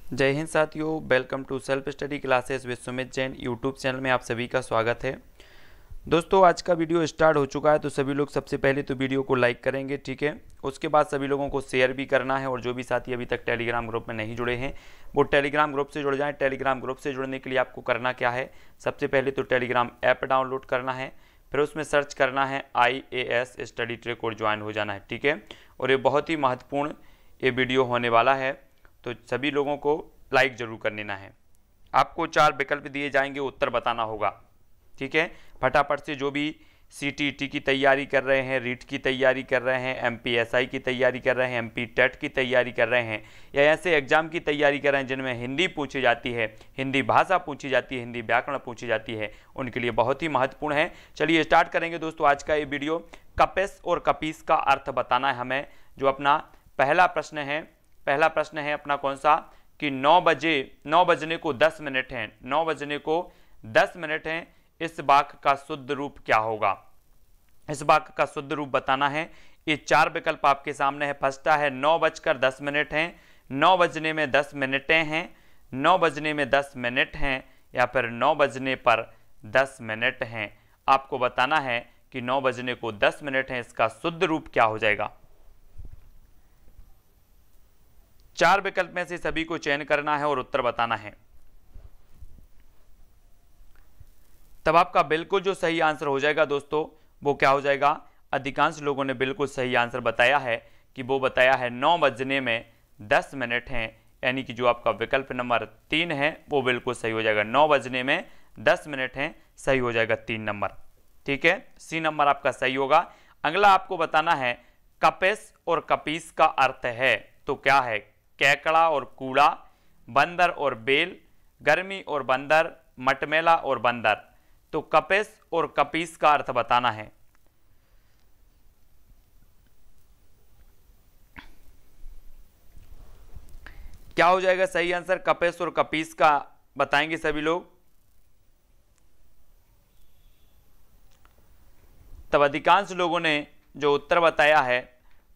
जय हिंद साथियों, welcome to self study classes with Sumit Jain YouTube channel में आप सभी का स्वागत है। दोस्तों, आज का वीडियो स्टार्ट हो चुका है, तो सभी लोग सबसे पहले तो वीडियो को लाइक करेंगे, ठीक है। उसके बाद सभी लोगों को शेयर भी करना है और जो भी साथी अभी तक टेलीग्राम ग्रुप में नहीं जुड़े हैं वो टेलीग्राम ग्रुप से जुड़ जाएं। टेलीग्राम ग्रुप से जुड़ने के लिए आपको करना क्या है, सबसे पहले तो टेलीग्राम ऐप डाउनलोड करना है, फिर उसमें सर्च करना है IAS स्टडी ट्रैक और ज्वाइन हो जाना है, ठीक है। और ये बहुत ही महत्वपूर्ण ये वीडियो होने वाला है, तो सभी लोगों को लाइक जरूर कर लेना है। आपको 4 विकल्प दिए जाएंगे, उत्तर बताना होगा, ठीक है। फटाफट से जो भी CTET की तैयारी कर रहे हैं, रीट की तैयारी कर रहे हैं, MPSI की तैयारी कर रहे हैं, MP टेट की तैयारी कर रहे हैं, या ऐसे एग्जाम की तैयारी कर रहे हैं जिनमें हिंदी पूछी जाती है, हिंदी भाषा पूछी जाती है, हिंदी व्याकरण पूछी जाती है, उनके लिए बहुत ही महत्वपूर्ण है। चलिए स्टार्ट करेंगे दोस्तों आज का ये वीडियो। कपेस और कपीस का अर्थ बताना है हमें। जो अपना पहला प्रश्न है अपना कौन सा, कि 9 बजने को 10 मिनट हैं, 9 बजने को 10 मिनट हैं, इस वाक्य का शुद्ध रूप क्या होगा। इस वाक्य का शुद्ध रूप बताना है। ये 4 विकल्प आपके सामने है। फर्स्ट है 9 बजकर 10 मिनट हैं, 9 बजने में 10 मिनटें हैं, 9 बजने में 10 मिनट हैं, या फिर 9 बजने पर 10 मिनट हैं। आपको बताना है कि 9 बजने को 10 मिनट हैं, इसका शुद्ध रूप क्या हो जाएगा। 4 विकल्प में से सभी को चयन करना है और उत्तर बताना है। तब आपका बिल्कुल जो सही आंसर हो जाएगा दोस्तों, वो क्या हो जाएगा। अधिकांश लोगों ने बिल्कुल सही आंसर बताया है कि वो बताया है 9 बजने में 10 मिनट हैं, यानी कि जो आपका विकल्प नंबर 3 है वो बिल्कुल सही हो जाएगा। 9 बजने में 10 मिनट हैं, सही हो जाएगा 3 नंबर, ठीक है। C नंबर आपका सही होगा। अगला आपको बताना है कपेस और कपीस का अर्थ है, तो क्या है। कैकड़ा और कूड़ा, बंदर और बेल, गर्मी और बंदर, मटमेला और बंदर। तो कपेस और कपीस का अर्थ बताना है। क्या हो जाएगा सही आंसर, कपेस और कपीस का बताएंगे सभी लोग। तब अधिकांश लोगों ने जो उत्तर बताया है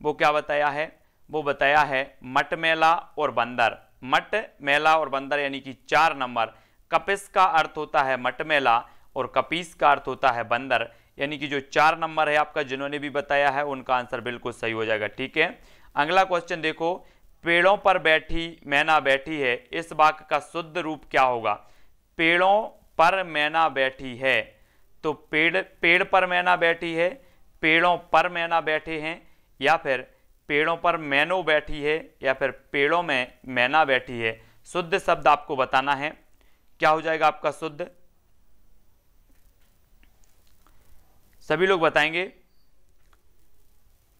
वो क्या बताया है, वो बताया है मटमेला और बंदर। मटमेला और बंदर यानी कि 4 नंबर। कपिस का अर्थ होता है मटमेला और कपीस का अर्थ होता है बंदर, यानी कि जो 4 नंबर है आपका, जिन्होंने भी बताया है उनका आंसर बिल्कुल सही हो जाएगा, ठीक है। अगला क्वेश्चन देखो, पेड़ों पर बैठी मैना बैठी है, इस वाक्य का शुद्ध रूप क्या होगा। पेड़ों पर मैना बैठी है, तो पेड़ पर मैना बैठी है, पेड़ों पर मैना बैठे हैं, या फिर पेड़ों पर मैनो बैठी है, या फिर पेड़ों में मैना बैठी है। शुद्ध शब्द आपको बताना है, क्या हो जाएगा आपका शुद्ध, सभी लोग बताएंगे।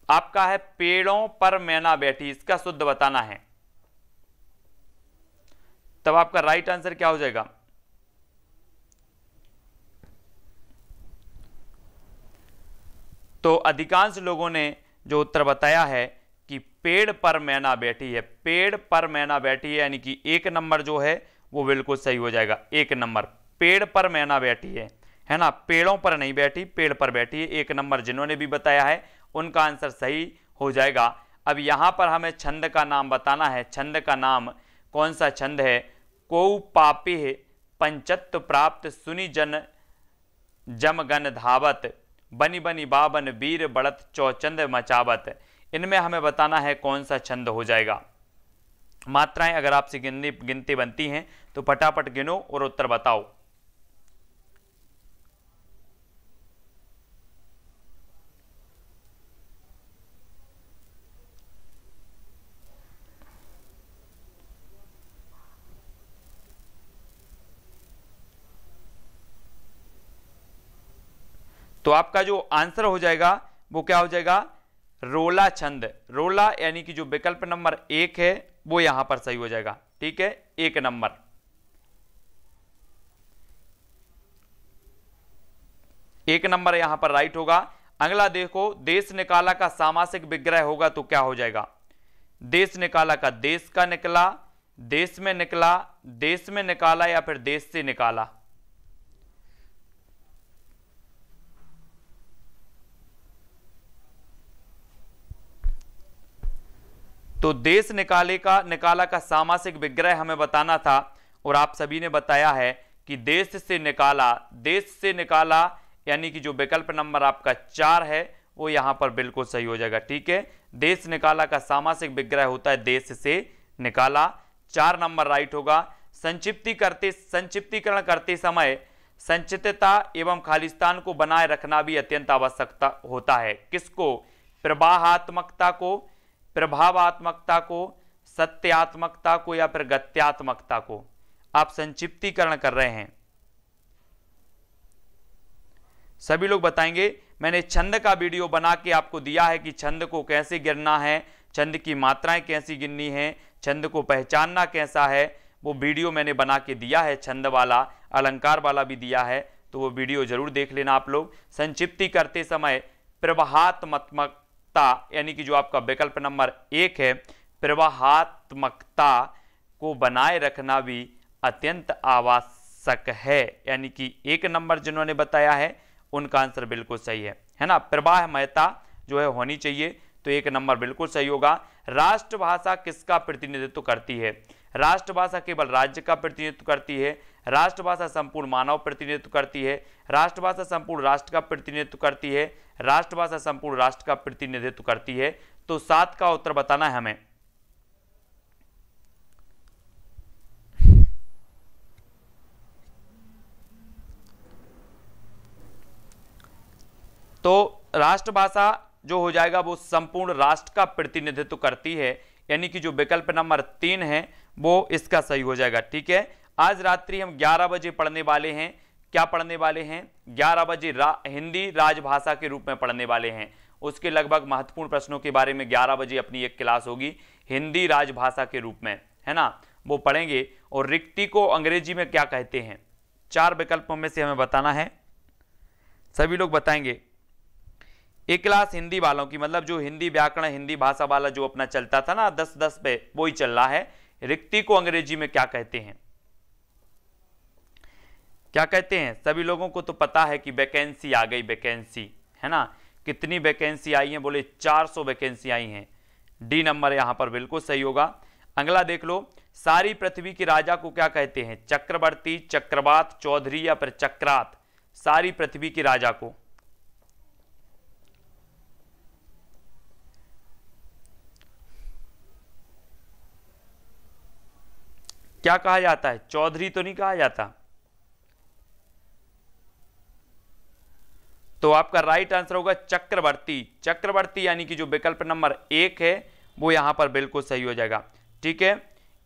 आपका है पेड़ों पर मैना बैठी, इसका शुद्ध बताना है। तब आपका राइट आंसर क्या हो जाएगा। तो अधिकांश लोगों ने जो उत्तर बताया है कि पेड़ पर मैना बैठी है, पेड़ पर मैना बैठी है, यानी कि 1 नंबर जो है वो बिल्कुल सही हो जाएगा। 1 नंबर, पेड़ पर मैना बैठी है ना, पेड़ों पर नहीं बैठी, पेड़ पर बैठी है। 1 नंबर जिन्होंने भी बताया है उनका आंसर सही हो जाएगा। अब यहां पर हमें छंद का नाम बताना है। छंद का नाम कौन सा छंद है। को पापे पंचत्व प्राप्त, सुनी जन जमगन धावत, बनी बनी बाबन वीर बढ़त, चौचंद मचावत। इनमें हमें बताना है कौन सा छंद हो जाएगा। मात्राएं अगर आपसे गिनती बनती हैं तो फटाफट गिनो और उत्तर बताओ। तो आपका जो आंसर हो जाएगा वो क्या हो जाएगा, रोला छंद। रोला यानी कि जो विकल्प नंबर 1 है वो यहां पर सही हो जाएगा, ठीक है। 1 नंबर, 1 नंबर यहां पर राइट होगा। अगला देखो, देश निकाला का सामासिक विग्रह होगा तो क्या हो जाएगा। देश निकाला का देश का निकला, देश में निकला, देश में निकाला, या फिर देश से निकाला। तो देश निकाला का सामासिक विग्रह हमें बताना था और आप सभी ने बताया है कि देश से निकाला यानी कि जो विकल्प नंबर आपका 4 है वो यहां पर बिल्कुल सही हो जाएगा। ठीक है, देश निकाला का सामासिक विग्रह होता है देश से निकाला, 4 नंबर राइट होगा। संक्षिप्तीकरण करते समय संचितता एवं खालिस्तान को बनाए रखना भी अत्यंत आवश्यकता होता है। किसको? प्रवाहात्मकता को, प्रभावात्मकता को, सत्यात्मकता को या फिर गत्यात्मकता को। आप संक्षिप्तीकरण कर रहे हैं, सभी लोग बताएंगे। मैंने छंद का वीडियो बना के आपको दिया है कि छंद को कैसे गिनना है, छंद की मात्राएं कैसी गिननी है, छंद को पहचानना कैसा है, वो वीडियो मैंने बना के दिया है। छंद वाला, अलंकार वाला भी दिया है, तो वो वीडियो जरूर देख लेना आप लोग। संक्षिप्ति करते समय प्रवाहात्मकता यानी कि जो आपका विकल्प नंबर 1 है, प्रवाहात्मकता को बनाए रखना भी अत्यंत आवश्यक है। यानी कि 1 नंबर जिन्होंने बताया है उनका आंसर बिल्कुल सही है ना। प्रवाहमयता जो है होनी चाहिए, तो 1 नंबर बिल्कुल सही होगा। राष्ट्रभाषा किसका प्रतिनिधित्व करती है? राष्ट्रभाषा केवल राज्य का प्रतिनिधित्व करती है, राष्ट्रभाषा संपूर्ण मानव प्रतिनिधित्व करती है, राष्ट्रभाषा संपूर्ण राष्ट्र का प्रतिनिधित्व करती है, राष्ट्रभाषा संपूर्ण राष्ट्र का प्रतिनिधित्व करती है। तो 7 का उत्तर बताना है हमें। तो राष्ट्रभाषा जो हो जाएगा वो संपूर्ण राष्ट्र का प्रतिनिधित्व करती है, यानी कि जो विकल्प नंबर 3 है वो इसका सही हो जाएगा। ठीक है, आज रात्रि हम 11 बजे पढ़ने वाले हैं। क्या पढ़ने वाले हैं? 11 बजे हिंदी राजभाषा के रूप में पढ़ने वाले हैं। उसके लगभग महत्वपूर्ण प्रश्नों के बारे में 11 बजे अपनी एक क्लास होगी हिंदी राजभाषा के रूप में, है ना, वो पढ़ेंगे। और रिक्ति को अंग्रेजी में क्या कहते हैं? 4 विकल्पों में से हमें बताना है, सभी लोग बताएंगे। एक क्लास हिंदी वालों की, मतलब जो हिंदी व्याकरण हिंदी भाषा वाला जो अपना चलता था ना 10-10 पे, वो ही चल रहा है। रिक्ति को अंग्रेजी में क्या कहते हैं? क्या कहते हैं? सभी लोगों को तो पता है कि वैकेंसी आ गई, वैकेंसी, है ना। कितनी वैकेंसी आई है? बोले 400 वैकेंसी आई हैं। डी नंबर यहां पर बिल्कुल सही होगा। अगला देख लो, सारी पृथ्वी के राजा को क्या कहते हैं? चक्रवर्ती, चक्रवात, चौधरी या फिर चक्रात। सारी पृथ्वी के राजा को क्या कहा जाता है? चौधरी तो नहीं कहा जाता। तो आपका राइट आंसर होगा चक्रवर्ती। चक्रवर्ती यानी कि जो विकल्प नंबर 1 है वो यहां पर बिल्कुल सही हो जाएगा। ठीक है,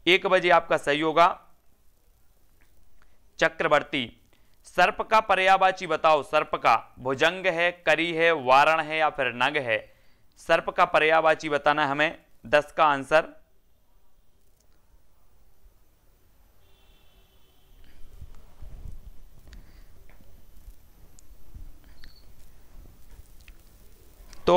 1 बजे आपका सही होगा चक्रवर्ती। सर्प का पर्यायवाची बताओ। सर्प का भुजंग है, करी है, वारण है या फिर नग है? सर्प का पर्यायवाची बताना हमें। 10 का आंसर। तो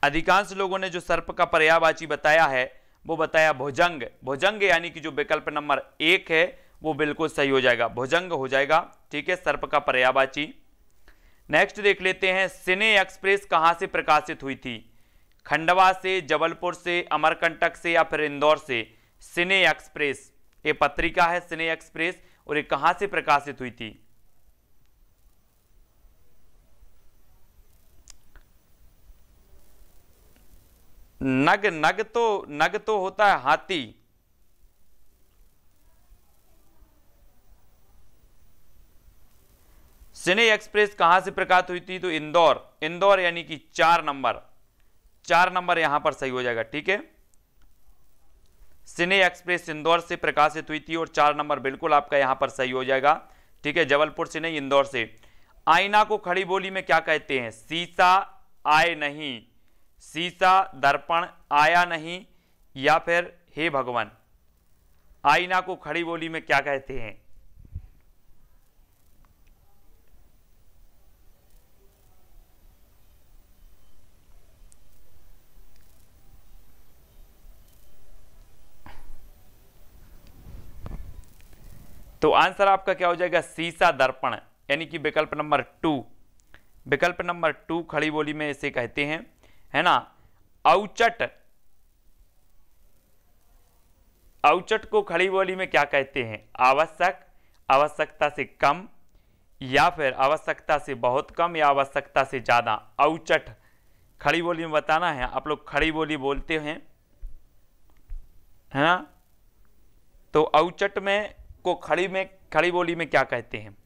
अधिकांश लोगों ने जो सर्प का पर्यायवाची बताया है वो बताया भुजंग। भुजंग यानी कि जो विकल्प नंबर 1 है वो बिल्कुल सही हो जाएगा, भुजंग हो जाएगा। ठीक है, सर्प का पर्यायवाची। नेक्स्ट देख लेते हैं, सिने एक्सप्रेस कहां से प्रकाशित हुई थी? खंडवा से, जबलपुर से, अमरकंटक से या फिर इंदौर से? सिने एक्सप्रेस ये पत्रिका है, सिने एक्सप्रेस, और ये कहां से प्रकाशित हुई थी? नग तो होता है हाथी। सिने एक्सप्रेस कहां से प्रकाशित हुई थी? तो इंदौर। इंदौर यानी कि 4 नंबर। 4 नंबर यहां पर सही हो जाएगा। ठीक है, सिने एक्सप्रेस इंदौर से प्रकाशित हुई थी और 4 नंबर बिल्कुल आपका यहां पर सही हो जाएगा। ठीक है, जबलपुर से नहीं, इंदौर से। आईना को खड़ी बोली में क्या कहते हैं? शीशा आए नहीं, शीशा दर्पण आया नहीं, या फिर हे भगवान। आईना को खड़ी बोली में क्या कहते हैं? तो आंसर आपका क्या हो जाएगा? शीशा दर्पण, यानी कि विकल्प नंबर 2। विकल्प नंबर 2 खड़ी बोली में इसे कहते हैं, है ना। औचट औचट को खड़ी बोली में क्या कहते हैं? आवश्यक, आवश्यकता से कम, या फिर आवश्यकता से बहुत कम, या आवश्यकता से ज़्यादा। औचट खड़ी बोली में बताना है। आप लोग खड़ी बोली बोलते हैं, है ना? तो औचट में को खड़ी बोली में क्या कहते हैं?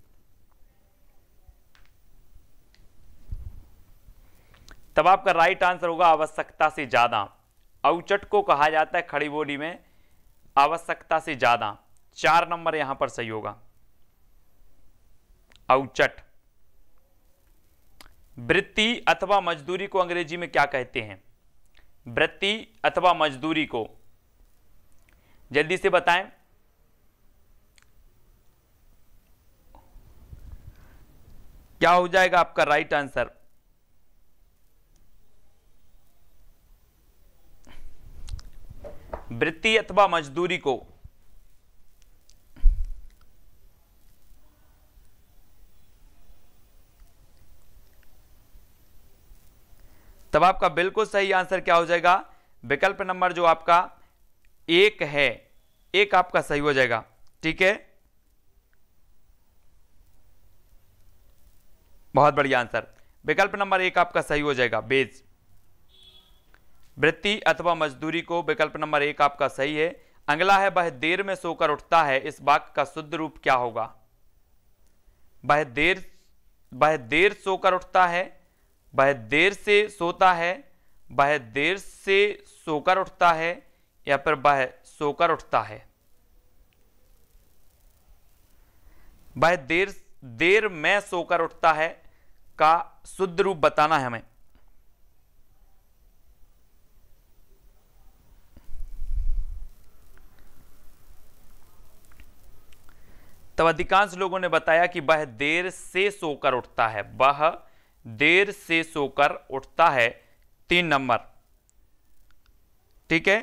तब आपका राइट आंसर होगा आवश्यकता से ज्यादा। औचट को कहा जाता है खड़ी बोली में आवश्यकता से ज्यादा। 4 नंबर यहां पर सही होगा, औचट। वृत्ति अथवा मजदूरी को अंग्रेजी में क्या कहते हैं? वृत्ति अथवा मजदूरी को जल्दी से बताएं। क्या हो जाएगा आपका राइट आंसर? वृत्ति अथवा मजदूरी को तब आपका बिल्कुल सही आंसर क्या हो जाएगा? विकल्प नंबर जो आपका 1 है, 1 आपका सही हो जाएगा। ठीक है, बहुत बढ़िया आंसर। विकल्प नंबर 1 आपका सही हो जाएगा, बेज। वृत्ति अथवा मजदूरी को विकल्प नंबर 1 आपका सही है। अगला है वह देर में सोकर उठता है। इस वाक्य का शुद्ध रूप क्या होगा? वह देर सोकर उठता है, वह देर से सोता है, वह देर से सोकर उठता है, या फिर वह सोकर उठता है। वह देर में सोकर उठता है का शुद्ध रूप बताना है हमें। तब अधिकांश लोगों ने बताया कि वह देर से सोकर उठता है। वह देर से सोकर उठता है, 3 नंबर। ठीक है,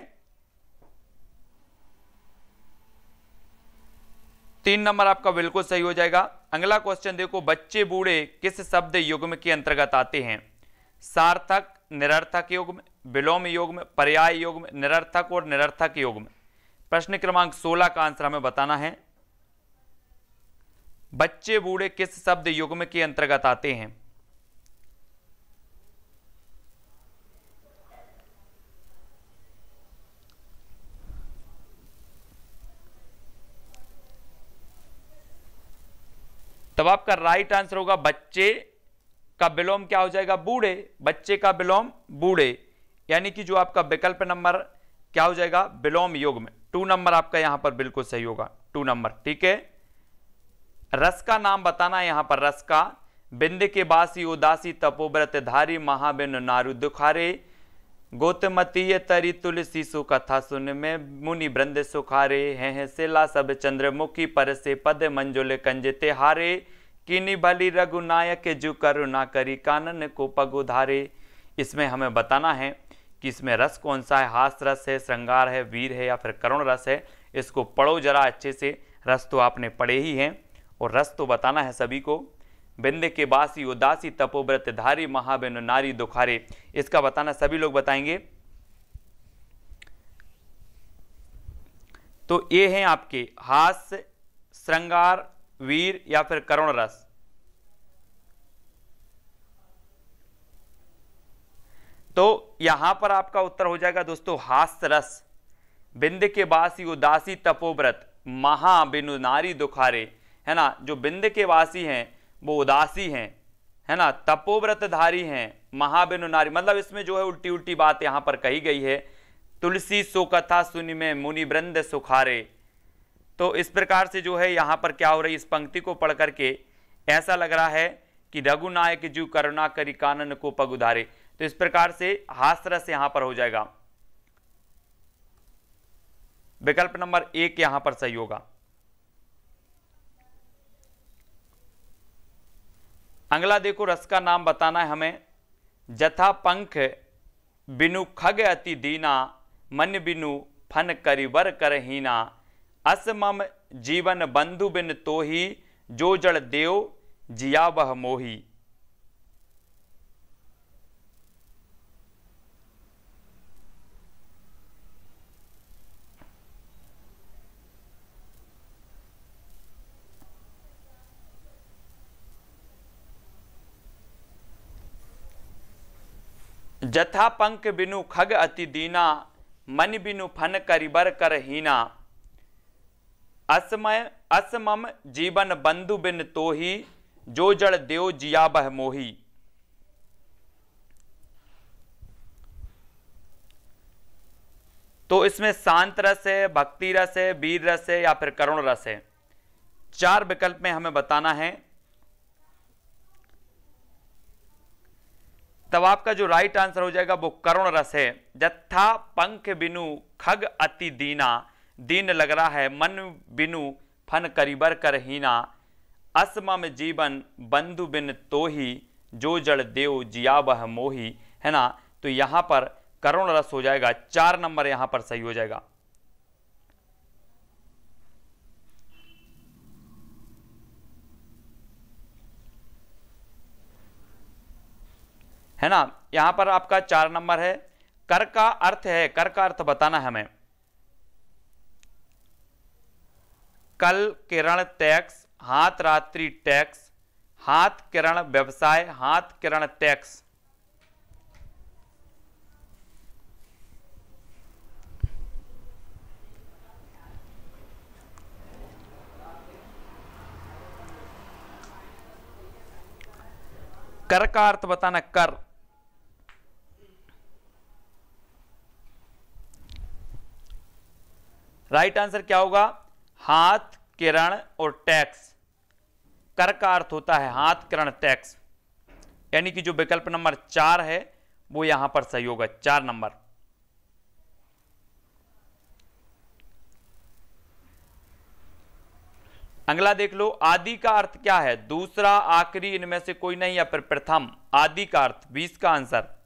3 नंबर आपका बिल्कुल सही हो जाएगा। अगला क्वेश्चन देखो, बच्चे बूढ़े किस शब्द युग्म के अंतर्गत आते हैं? सार्थक, निरर्थक युग्म, विलोम युग्म, पर्याय युग्म, निरर्थक और निरर्थक युग्म। प्रश्न क्रमांक 16 का आंसर हमें बताना है। बच्चे बूढ़े किस शब्द युग्म के अंतर्गत आते हैं? तब आपका राइट आंसर होगा बच्चे का विलोम क्या हो जाएगा? बूढ़े। बच्चे का विलोम बूढ़े, यानी कि जो आपका विकल्प नंबर क्या हो जाएगा? विलोम युग्म। 2 नंबर आपका यहां पर बिल्कुल सही होगा, 2 नंबर। ठीक है, रस का नाम बताना है यहां पर। रस का, बिंद के बासी उदासी तपोव्रत धारी महाबिन नारु दुखारे गौतमतीय तरी तुलसी सु कथा सुन में मुनि वृंद सुखारे हैं सेला सब चंद्रमुखी पर से पद मंजुल कंजते हारे किनी भली रघुनायक जु करुणा करी कानन को पग उधारे। इसमें हमें बताना है कि इसमें रस कौन सा है? हास रस है, श्रृंगार है, वीर है, या फिर करुण रस है। इसको पढ़ो जरा अच्छे से। रस तो आपने पढ़े ही हैं, और रस तो बताना है सभी को। बिंद के बासी उदासी तपोव्रत धारी महाबिन नारी दुखारे, इसका बताना सभी लोग बताएंगे। तो ये हैं आपके हास्य, श्रृंगार, वीर, या फिर करुण रस। तो यहां पर आपका उत्तर हो जाएगा दोस्तों हास्य रस। बिंद के बासी उदासी तपोव्रत महाबिनु नारी दुखारे, है ना। जो बिंद के वासी हैं वो उदासी हैं, है ना, तपोव्रतधारी हैं, महाबिनु नारी, मतलब इसमें जो है उल्टी उल्टी बात यहां पर कही गई है। तुलसी सो कथा सुनि में मुनि वृंद सुखारे। तो इस प्रकार से जो है यहां पर क्या हो रही, इस पंक्ति को पढ़ करके ऐसा लग रहा है कि रघुनायक जू करुणा करी कानन को पग उधारे। तो इस प्रकार से हास्यरस यहां पर हो जाएगा। विकल्प नंबर 1 यहां पर सही होगा। अगला देखो, रस का नाम बताना है हमें। जथा पंख बिनु खग अति दीना मन बिनु फन करिवर करहीना असमम जीवन बंधु बिन तोही जो जड़ देव जिया वह मोही। जथा पंख बिनु खग अति दीना, मन बिनु फन करिबर कर हीना। असमम जीवन बंधु बिन तोही, जो जड़ देव जिया बह मोही। तो इसमें शांत रस है, भक्ति रस है, वीर रस है या फिर करुण रस है। 4 विकल्प में हमें बताना है। तब आपका जो राइट आंसर हो जाएगा वो करुण रस है। जत्था पंख बिनु खग अति दीना, दीन लग रहा है, मन बिनु फन करिबर कर हीना। असमम जीवन बंधु बिन तोही, जो जड़ देव जिया बह मोही, है ना। तो यहां पर करुण रस हो जाएगा। 4 नंबर यहां पर सही हो जाएगा, है ना। यहां पर आपका 4 नंबर है। कर का अर्थ है, कर का अर्थ बताना है हमें। कल किरण टैक्स, हाथ रात्रि टैक्स, हाथ किरण व्यवसाय, हाथ किरण टैक्स। कर का अर्थ बताना, कर। राइट आंसर क्या होगा? हाथ किरण और टैक्स। कर का अर्थ होता है हाथ किरण टैक्स, यानी कि जो विकल्प नंबर 4 है वो यहां पर सही होगा, 4 नंबर। अगला देख लो, आदि का अर्थ क्या है? दूसरा, आखिरी, इनमें से कोई नहीं या फिर प्रथम। आदि का अर्थ 20 का आंसर।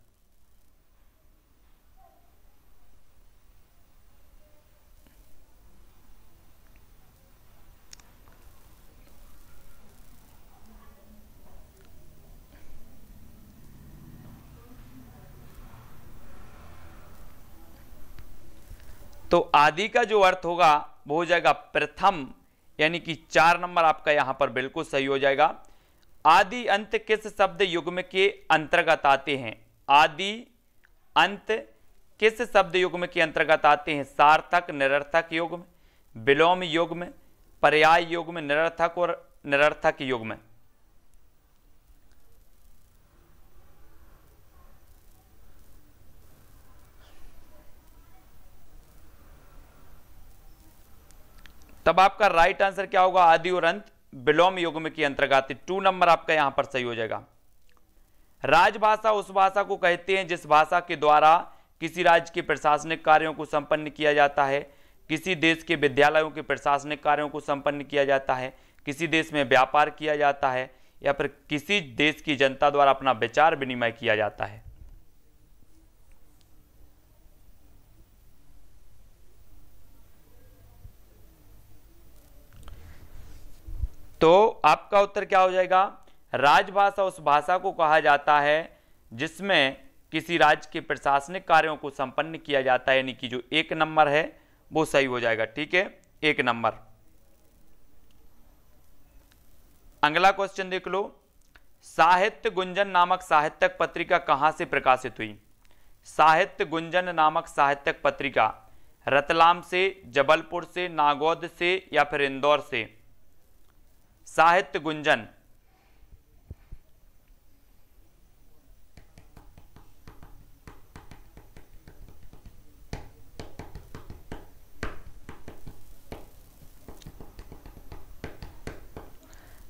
तो आदि का जो अर्थ होगा वो हो जाएगा प्रथम, यानी कि 4 नंबर आपका यहां पर बिल्कुल सही हो जाएगा। आदि अंत किस शब्द युग्म के अंतर्गत आते हैं? आदि अंत किस शब्द युग्म के अंतर्गत आते हैं? सार्थक, निरर्थक युग्म, विलोम युग्म, पर्याय युग्म, निरर्थक और निरर्थक युग्म। तब आपका राइट आंसर क्या होगा? आदि और अंत विलोम युग्म के अंतर्गत। 2 नंबर आपका यहां पर सही हो जाएगा। राजभाषा उस भाषा को कहते हैं जिस भाषा के द्वारा किसी राज्य के प्रशासनिक कार्यों को संपन्न किया जाता है, किसी देश के विद्यालयों के प्रशासनिक कार्यों को संपन्न किया जाता है, किसी देश में व्यापार किया जाता है, या फिर किसी देश की जनता द्वारा अपना विचार विनिमय किया जाता है। तो आपका उत्तर क्या हो जाएगा? राजभाषा उस भाषा को कहा जाता है जिसमें किसी राज्य के प्रशासनिक कार्यों को संपन्न किया जाता है, यानी कि जो 1 नंबर है वो सही हो जाएगा। ठीक है, 1 नंबर। अगला क्वेश्चन देख लो, साहित्य गुंजन नामक साहित्यक पत्रिका कहां से प्रकाशित हुई? साहित्य गुंजन नामक साहित्यक पत्रिका रतलाम से, जबलपुर से, नागौद से या फिर इंदौर से? साहित्य गुंजन।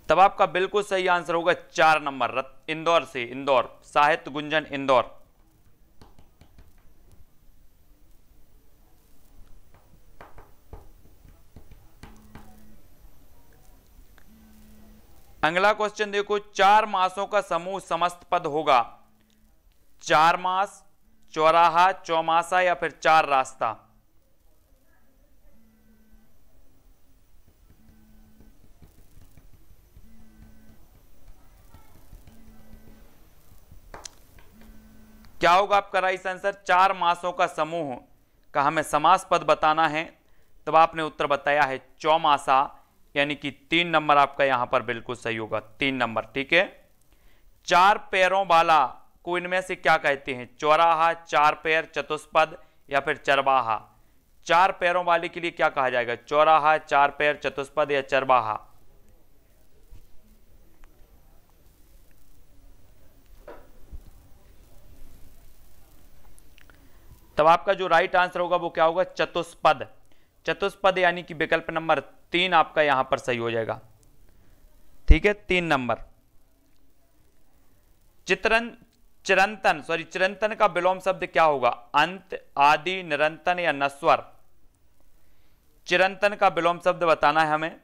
तब आपका बिल्कुल सही आंसर होगा 4 नंबर, इंदौर से, इंदौर, साहित्य गुंजन इंदौर। अगला क्वेश्चन देखो, 4 मासों का समूह समस्त पद होगा? 4 मास, चौराहा, चौमासा या फिर 4 रास्ता? क्या होगा आपका राइट आंसर? 4 मासों का समूह का हमें समास पद बताना है। तब आपने उत्तर बताया है चौमासा, यानी कि 3 नंबर आपका यहां पर बिल्कुल सही होगा, 3 नंबर। ठीक है। 4 पैरों वाला को इनमें से क्या कहते हैं? चौराहा, चार पैर, चतुष्पद या फिर चरवाहा। चार पैरों वाले के लिए क्या कहा जाएगा? चौराहा, चार पैर, चतुष्पद या चरवाहा। तब आपका जो राइट आंसर होगा वो क्या होगा? चतुष्पद। चतुष्पद यानी कि विकल्प नंबर 3 आपका यहां पर सही हो जाएगा। ठीक है, 3 नंबर। चिरंतन का विलोम शब्द क्या होगा? अंत, आदि, निरंतन या नस्वर। चिरंतन का विलोम शब्द बताना है हमें।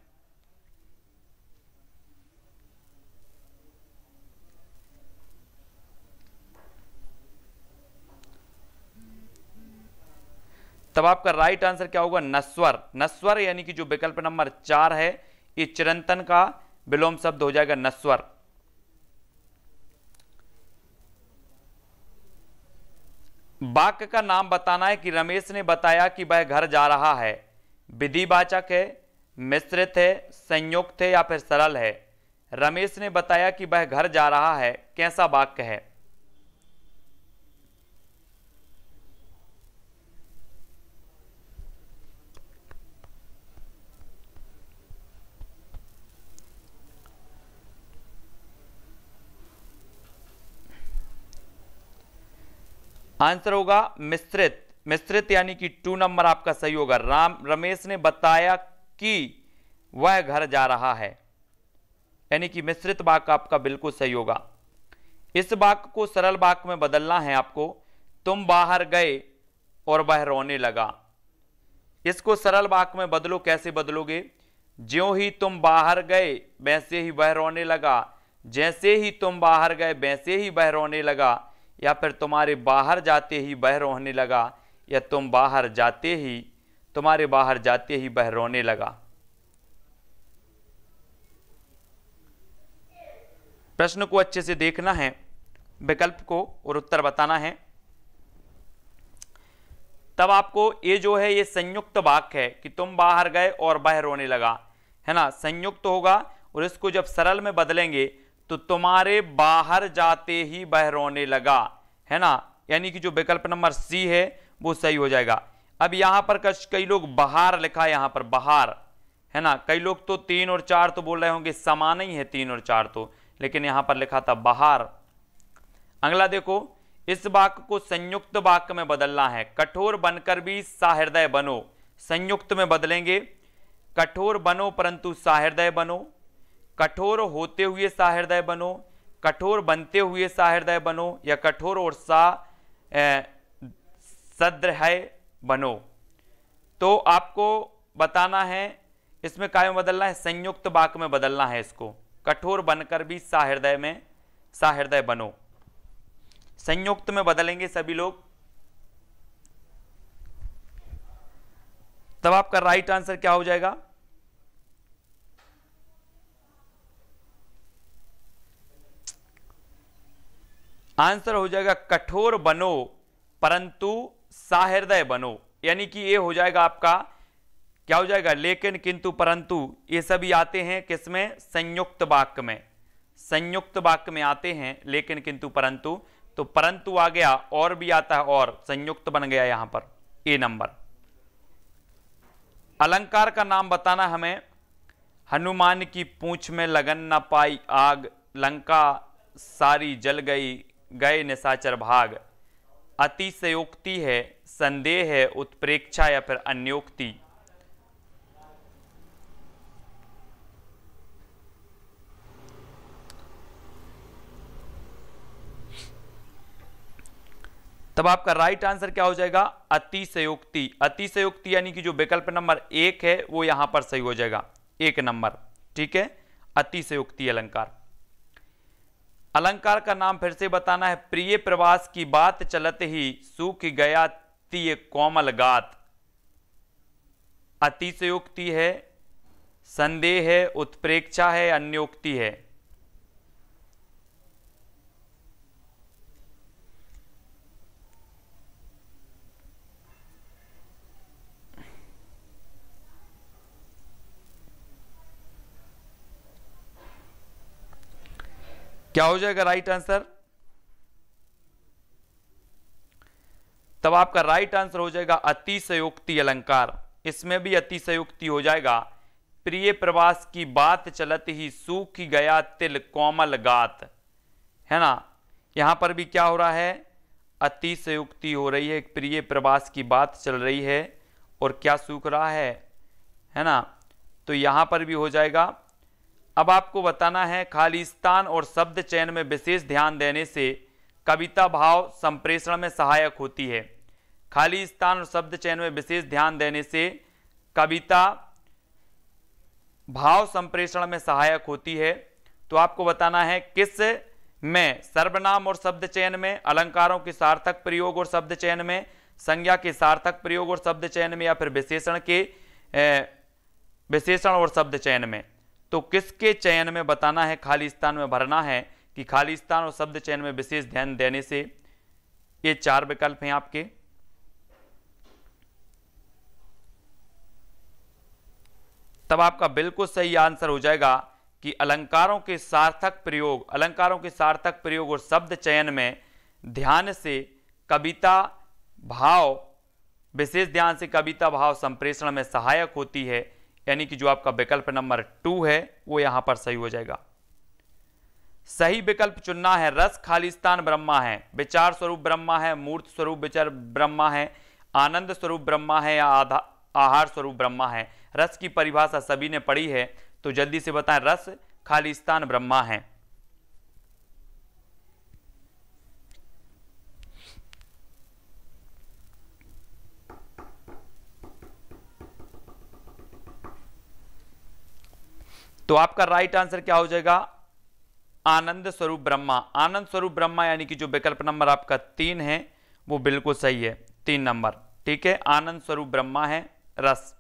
तब आपका राइट आंसर क्या होगा? नस्वर। नस्वर यानी कि जो विकल्प नंबर 4 है, ये चिरंतन का विलोम शब्द हो जाएगा, नस्वर। वाक्य का नाम बताना है कि रमेश ने बताया कि वह घर जा रहा है। विधिवाचक है, मिश्रित है, संयुक्त है या फिर सरल है? रमेश ने बताया कि वह घर जा रहा है, कैसा वाक्य है? आंसर होगा मिश्रित। मिश्रित यानी कि 2 नंबर आपका सही होगा। रमेश ने बताया कि वह घर जा रहा है, यानी कि मिश्रित वाक्य आपका बिल्कुल सही होगा। इस वाक्य को सरल वाक्य में बदलना है आपको। तुम बाहर गए और वह रोने लगा। इसको सरल वाक्य में बदलो। कैसे बदलोगे? ज्यों ही तुम बाहर गए वैसे ही वह रोने लगा, जैसे ही तुम बाहर गए वैसे ही वह रोने लगा, या फिर तुम्हारे बाहर जाते ही वह रोने लगा, या तुम्हारे बाहर जाते ही वह रोने लगा। प्रश्न को अच्छे से देखना है, विकल्प को, और उत्तर बताना है। तब आपको ये जो है ये संयुक्त वाक्य है कि तुम बाहर गए और वह रोने लगा, है ना, संयुक्त होगा। और इसको जब सरल में बदलेंगे तो तुम्हारे बाहर जाते ही वह रोने लगा, है ना, यानी कि जो विकल्प नंबर सी है वो सही हो जाएगा। अब यहां पर कई लोग बाहर लिखा है, यहां पर बाहर, है ना। कई लोग तो 3 और 4 तो बोल रहे होंगे, समान ही है 3 और 4 तो, लेकिन यहां पर लिखा था बाहर। अगला देखो, इस वाक्य को संयुक्त वाक्य में बदलना है। कठोर बनकर भी सहृदय बनो। संयुक्त में बदलेंगे, कठोर बनो परंतु सहृदय बनो, कठोर होते हुए सहृदय बनो, कठोर बनते हुए सहृदय बनो, या कठोर और सदृढ़ बनो। तो आपको बताना है इसमें काय में बदलना है, संयुक्त वाक्य में बदलना है इसको। कठोर बनकर भी सहृदय बनो, संयुक्त में बदलेंगे सभी लोग। तब आपका राइट आंसर क्या हो जाएगा? आंसर हो जाएगा कठोर बनो परंतु सहृदय बनो, यानी कि ये हो जाएगा आपका, क्या हो जाएगा, लेकिन, किंतु, परंतु, ये सभी आते हैं किसमें? संयुक्त वाक्य में। संयुक्त वाक्य में आते हैं लेकिन, किंतु, परंतु। तो परंतु आ गया, और भी आता है, और संयुक्त बन गया यहां पर ए नंबर। अलंकार का नाम बताना हमें। हनुमान की पूंछ में लगन न पाई आग, लंका सारी जल गई, गए निशाचर भाग। अतिशयोक्ति है, संदेह है, उत्प्रेक्षा या फिर अन्योक्ति। तब आपका राइट आंसर क्या हो जाएगा? अतिशयोक्ति। अतिशयोक्ति यानी कि जो विकल्प नंबर 1 है वो यहां पर सही हो जाएगा, 1 नंबर। ठीक है, अतिशयोक्ति अलंकार। अलंकार का नाम फिर से बताना है। प्रिय प्रवास की बात चलत ही, सूख गया तीय कोमल गात। अतिशयोक्ति है, संदेह है, उत्प्रेक्षा है, अन्योक्ति है। क्या हो जाएगा राइट आंसर? तब आपका राइट आंसर हो जाएगा अतिशयोक्ति अलंकार। इसमें भी अतिशयोक्ति हो जाएगा। प्रिय प्रवास की बात चलत ही सूख गया तिल कोमल गात, है ना। यहां पर भी क्या हो रहा है, अतिशयोक्ति हो रही है। प्रिय प्रवास की बात चल रही है और क्या सूख रहा है ना। तो यहां पर भी हो जाएगा। अब आपको बताना है खालिस्तान और शब्द चयन में विशेष ध्यान देने से कविता भाव संप्रेषण में सहायक होती है। खालिस्तान और शब्द चयन में विशेष ध्यान देने से कविता भाव संप्रेषण में सहायक होती है। तो आपको बताना है किस में, सर्वनाम और शब्द चयन में, अलंकारों के सार्थक प्रयोग और शब्द चयन में, संज्ञा के सार्थक प्रयोग और शब्द चयन में, या फिर विशेषण और शब्द चयन में। तो किसके चयन में बताना है, खालिस्तान में भरना है कि खालिस्तान और शब्द चयन में विशेष ध्यान देने से। ये 4 विकल्प हैं आपके। तब आपका बिल्कुल सही आंसर हो जाएगा कि अलंकारों के सार्थक प्रयोग और शब्द चयन में ध्यान से कविता भाव, विशेष ध्यान से कविता भाव संप्रेषण में सहायक होती है। यानी कि जो आपका विकल्प नंबर 2 है वो यहां पर सही हो जाएगा। सही विकल्प चुनना है। रस खालिस्तान ब्रह्मा है, विचार स्वरूप ब्रह्मा है, मूर्त स्वरूप विचार ब्रह्मा है, आनंद स्वरूप ब्रह्मा है, या आहार स्वरूप ब्रह्मा है। रस की परिभाषा सभी ने पढ़ी है, तो जल्दी से बताएं। रस खालिस्तान ब्रह्मा है। तो आपका राइट आंसर क्या हो जाएगा, आनंद स्वरूप ब्रह्मा। आनंद स्वरूप ब्रह्मा यानी कि जो विकल्प नंबर आपका 3 है वो बिल्कुल सही है, 3 नंबर। ठीक है, आनंद स्वरूप ब्रह्मा है रस।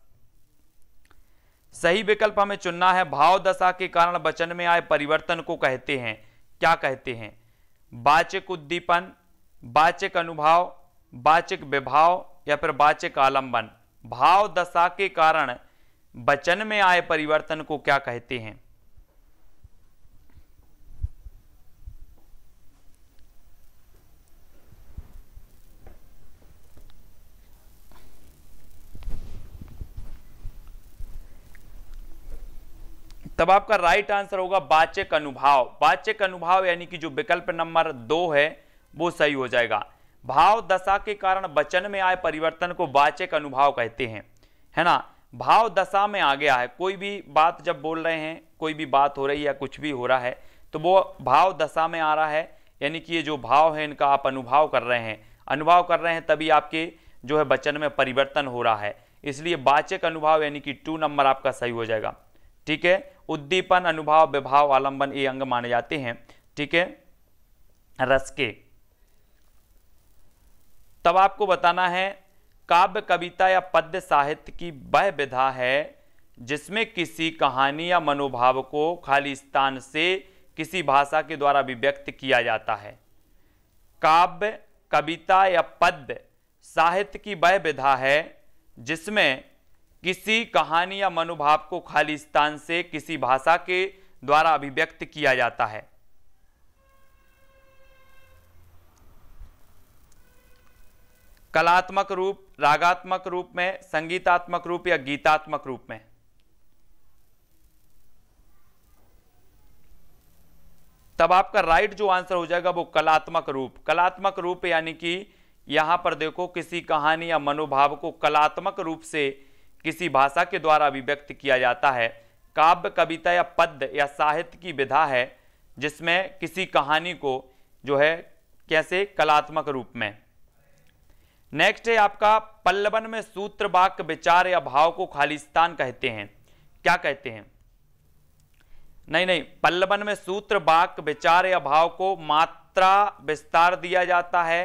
सही विकल्प हमें चुनना है। भाव दशा के कारण वचन में आए परिवर्तन को कहते हैं, क्या कहते हैं? वाचिक उद्दीपन, वाचिक अनुभाव, वाचिक विभाव, या फिर वाचिक आलंबन। भाव दशा के कारण वचन में आए परिवर्तन को क्या कहते हैं? तब आपका राइट आंसर होगा वाचिक अनुभाव। वाचिक अनुभाव यानी कि जो विकल्प नंबर 2 है वो सही हो जाएगा। भाव दशा के कारण वचन में आए परिवर्तन को वाचिक अनुभाव कहते हैं, है ना। भाव दशा में आ गया है, कोई भी बात जब बोल रहे हैं, कोई भी बात हो रही है या कुछ भी हो रहा है तो वो भाव दशा में आ रहा है। यानी कि ये जो भाव है इनका आप अनुभव कर रहे हैं, अनुभव कर रहे हैं, तभी आपके जो है वचन में परिवर्तन हो रहा है। इसलिए वाचिक अनुभाव यानी कि 2 नंबर आपका सही हो जाएगा। ठीक है, उद्दीपन, अनुभाव, विभाव, आलंबन ये अंग माने जाते हैं, ठीक है, रस के। तब आपको बताना है काव्य, कविता या पद्य साहित्य की वह विधा है जिसमें किसी कहानी या मनोभाव को खालिस्तान से किसी भाषा के द्वारा अभिव्यक्त किया जाता है। काव्य, कविता या पद्य साहित्य की वह विधा है जिसमें किसी कहानी या मनोभाव को खालिस्तान से किसी भाषा के द्वारा अभिव्यक्त किया जाता है। कलात्मक रूप, रागात्मक रूप में, संगीतात्मक रूप या गीतात्मक रूप में। तब आपका राइट जो आंसर हो जाएगा वो कलात्मक रूप। कलात्मक रूप यानी कि यहां पर देखो किसी कहानी या मनोभाव को कलात्मक रूप से किसी भाषा के द्वारा अभिव्यक्त किया जाता है। काव्य, कविता या पद्य या साहित्य की विधा है जिसमें किसी कहानी को जो है कैसे, कलात्मक रूप में। नेक्स्ट है आपका पल्लवन में सूत्र, वाक्य, विचार या भाव को खालिस्तान कहते हैं, क्या कहते हैं? नहीं, पल्लवन में सूत्र, वाक्य, विचार या भाव को मात्रा विस्तार दिया जाता है,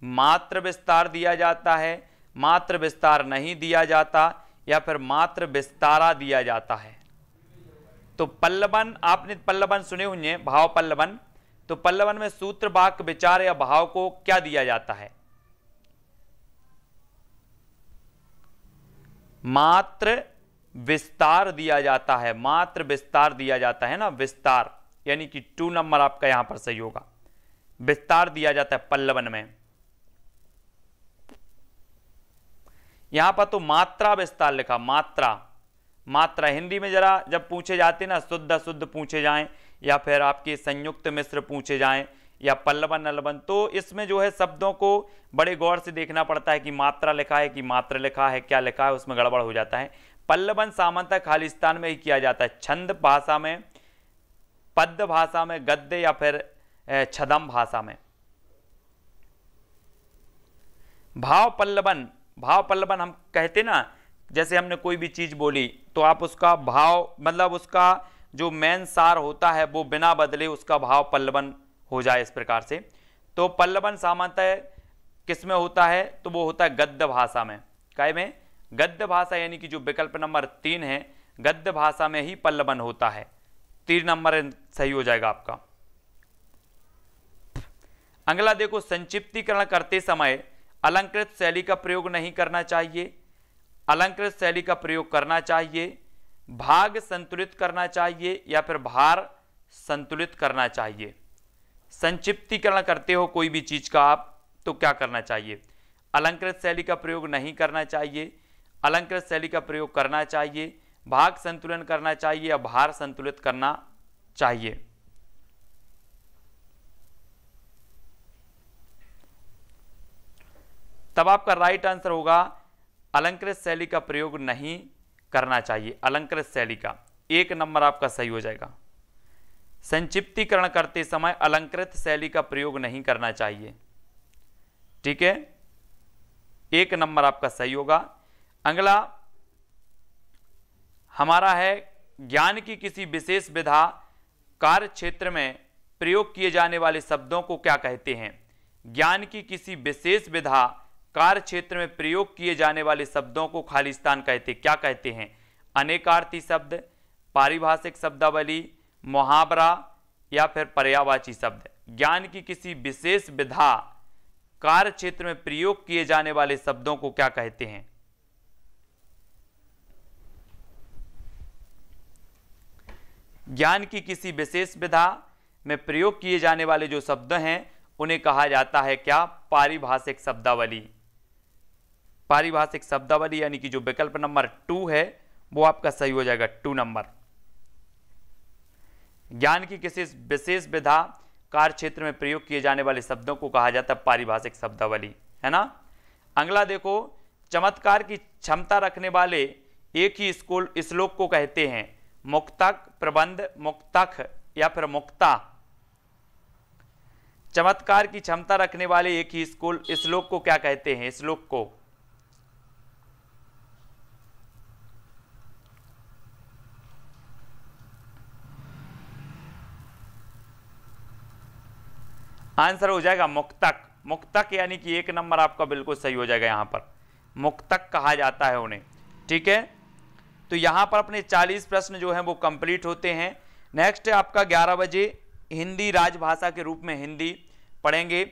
मात्र विस्तार दिया जाता है, मात्र विस्तार नहीं दिया जाता, या फिर मात्र विस्तारा दिया जाता है। तो पल्लवन, आपने पल्लवन सुने हुए, भाव पल्लवन। तो पल्लवन में सूत्र, वाक्य, विचार या भाव को क्या दिया जाता है? मात्र विस्तार दिया जाता है, मात्र विस्तार दिया जाता है ना, विस्तार, यानी कि 2 नंबर आपका यहां पर सही होगा। विस्तार दिया जाता है पल्लवन में। यहाँ पर तो मात्रा विस्तार लिखा, मात्रा मात्रा। हिंदी में जरा जब पूछे जाते ना शुद्ध अशुद्ध पूछे जाएं या फिर आपके संयुक्त मिश्र पूछे जाएं या पल्लवन नलवन, तो इसमें जो है शब्दों को बड़े गौर से देखना पड़ता है कि मात्रा लिखा है कि मात्र लिखा है, क्या लिखा है, उसमें गड़बड़ हो जाता है। पल्लवन सामान्यतः खालिस्तान में ही किया जाता है, छंद भाषा में, पद्य भाषा में, गद्य या फिर छदम भाषा में। भाव पल्लवन, भाव पल्लवन हम कहते ना, जैसे हमने कोई भी चीज बोली तो आप उसका भाव मतलब उसका जो मेन सार होता है वो बिना बदले उसका भाव पल्लवन हो जाए, इस प्रकार से। तो पल्लवन सामान्यतः किस में होता है, तो वो होता है गद्य भाषा में। काय में? गद्य भाषा, यानी कि जो विकल्प नंबर 3 है, गद्य भाषा में ही पल्लवन होता है। 3 नंबर सही हो जाएगा आपका। अगला देखो, संक्षिप्तीकरण करते समय अलंकृत शैली का प्रयोग नहीं करना चाहिए, अलंकृत शैली का प्रयोग करना चाहिए, भाग संतुलित करना चाहिए या फिर भार संतुलित करना चाहिए। संक्षिप्तीकरण करते हो कोई भी चीज का आप, तो क्या करना चाहिए? अलंकृत शैली का प्रयोग नहीं करना चाहिए, अलंकृत शैली का प्रयोग करना चाहिए, भाग संतुलन करना चाहिए या भार संतुलित करना चाहिए। तब आपका राइट आंसर होगा अलंकृत शैली का प्रयोग नहीं करना चाहिए। अलंकृत शैली का 1 नंबर आपका सही हो जाएगा। संक्षिप्तीकरण करते समय अलंकृत शैली का प्रयोग नहीं करना चाहिए। ठीक है, 1 नंबर आपका सही होगा। अगला हमारा है, ज्ञान की किसी विशेष विधा कार्य क्षेत्र में प्रयोग किए जाने वाले शब्दों को क्या कहते हैं? ज्ञान की किसी विशेष विधा कार्य क्षेत्र में प्रयोग किए जाने वाले शब्दों को खालिस्तान कहते, क्या कहते हैं? अनेकार्थी शब्द, पारिभाषिक शब्दावली, मुहावरा या फिर पर्यायवाची शब्द। ज्ञान की किसी विशेष विधा कार्य क्षेत्र में प्रयोग किए जाने वाले शब्दों को क्या कहते हैं? ज्ञान की किसी विशेष विधा में प्रयोग किए जाने वाले जो शब्द हैं उन्हें कहा जाता है क्या? पारिभाषिक शब्दावली। पारिभाषिक शब्दावली यानी कि जो विकल्प नंबर 2 है वो आपका सही हो जाएगा, 2 नंबर। ज्ञान की किसी विशेष विधा कार्य क्षेत्र में प्रयोग किए जाने वाले शब्दों को कहा जाता है पारिभाषिक शब्दावली, है ना। अगला देखो, चमत्कार की क्षमता रखने वाले एक ही श्लोक को कहते हैं मुक्तक, प्रबंध, मुक्तक या फिर मुक्ता। चमत्कार की क्षमता रखने वाले एक ही श्लोक को क्या कहते हैं? श्लोक को आंसर हो जाएगा मुक्तक। मुक्तक यानी कि 1 नंबर आपका बिल्कुल सही हो जाएगा। यहां पर मुक्तक कहा जाता है उन्हें। ठीक है, तो यहां पर अपने 40 प्रश्न जो हैं वो कंप्लीट होते हैं। नेक्स्ट है आपका 11 बजे हिंदी राजभाषा के रूप में हिंदी पढ़ेंगे।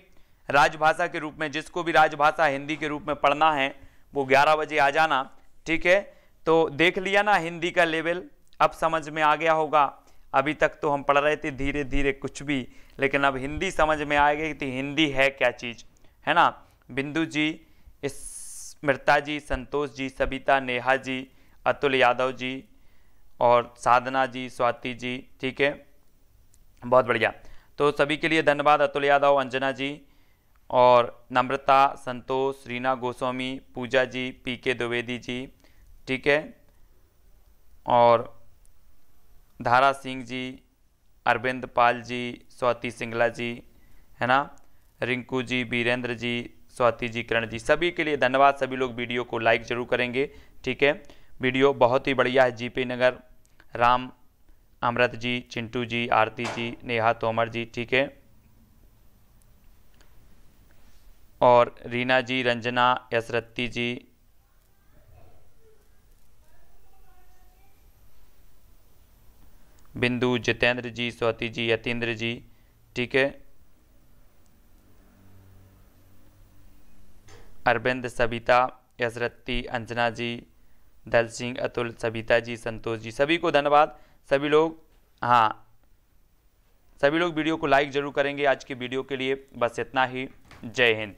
राजभाषा के रूप में, जिसको भी राजभाषा हिंदी के रूप में पढ़ना है वो 11 बजे आ जाना। ठीक है, तो देख लिया ना हिंदी का लेवल, अब समझ में आ गया होगा। अभी तक तो हम पढ़ रहे थे धीरे धीरे कुछ भी, लेकिन अब हिंदी समझ में आएगी कि हिंदी है क्या चीज़, है ना। बिंदु जी, स्मृता जी, संतोष जी, सबिता, नेहा जी, अतुल यादव जी और साधना जी, स्वाति जी। ठीक है, बहुत बढ़िया। तो सभी के लिए धन्यवाद, अतुल यादव, अंजना जी और नम्रता, संतोष, रीना गोस्वामी, पूजा जी, पीके द्विवेदी जी। ठीक है, और धारा सिंह जी, अरविंद पाल जी, स्वाति सिंगला जी, है ना, रिंकू जी, वीरेंद्र जी, स्वाति जी, किरण जी, सभी के लिए धन्यवाद। सभी लोग वीडियो को लाइक जरूर करेंगे। ठीक है, वीडियो बहुत ही बढ़िया है। जीपी नगर, राम, अमृत जी, चिंटू जी, आरती जी, नेहा तोमर जी। ठीक है, और रीना जी, रंजना, यशरत्ती जी, बिंदु, जितेंद्र जी, स्वाति जी, यतीन्द्र जी। ठीक है, अरविंद, सबिता, यशरत्ती, अंजना जी, दल सिंह, अतुल, सबिता जी, संतोष जी, सभी को धन्यवाद। सभी लोग, हाँ, सभी लोग वीडियो को लाइक जरूर करेंगे। आज की वीडियो के लिए बस इतना ही। जय हिंद।